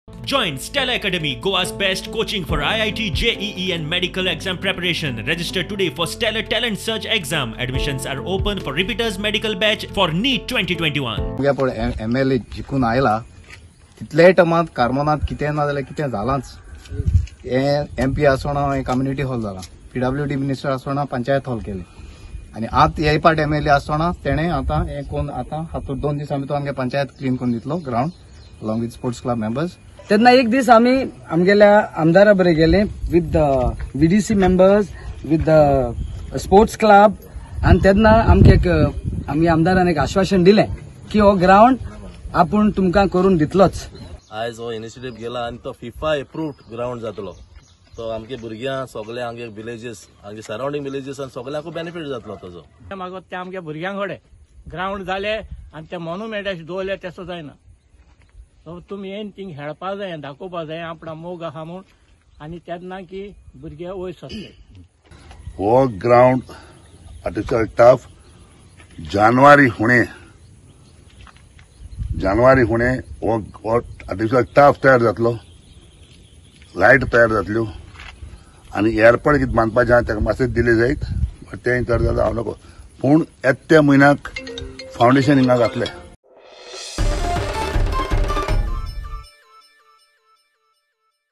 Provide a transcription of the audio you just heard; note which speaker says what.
Speaker 1: Join Stella Academy, Goa's best coaching for IIT, JEE and medical exam preparation. Register today for Stellar Talent Search exam. Admissions are open for repeaters medical batch for NEET 2021.
Speaker 2: MLA जिकून आयला तितले टमात कार्मोनात कितें ना जाल्यार कितें जालांच. MP आसतना community hall जाला, PWD minister आसतना panchayat hall केले आणि आत हे पार्ट MLA आसतना तेणे आता हे कोण आता हातूंत 2 दिसां भितर आमगे पंचायत क्लीन करून दितलो ground along with sports club members.
Speaker 3: तेन्ना एक दीस आमी आमगेल्या आमदारा बरे गेले with the VDC members with the sports club आणि तेन्ना आमगे आमदारान एक आश्वासन दिलें की हो ग्राउंड आपूण तुमकां करून दितलोच.
Speaker 4: आयज हो इनिशिएटिव्ह गेला आणि तो FIFA एप्रूव्ड ग्राउंड जातलो. तो आमगे भुरग्यां सगळे आमगे विलेजीस आमगे सराउंडिंग विलेजीस आणि सगळ्यांक बेनिफिट जातलो ताजो.
Speaker 5: मागो ते आमगे भुरग्यां कडेन ग्राउंड जाले आणि ते मॉन्युमेंट अशें दवरले तसो जायना. सो तुमी येवन थिंग खेळपा जाय, दाखोवपा जाय आपणा मोग आहा म्हूण आनी तेन्ना की भुरगे वयर सरले.
Speaker 6: हो ग्राउंड आर्टिफिशियल टर्फ जानेवारी हुणे हो आर्टिफिशियल टर्फ तयार जातलो, लायट तयार जातल्यो आनी एअरपोर्ट कितें बांदपाचें आहा ताका मातशें दिले जायत. तें तर जाल्यार हांव नको पूण येत्या म्हयन्याक फावंडेशन हिंगा घातलें.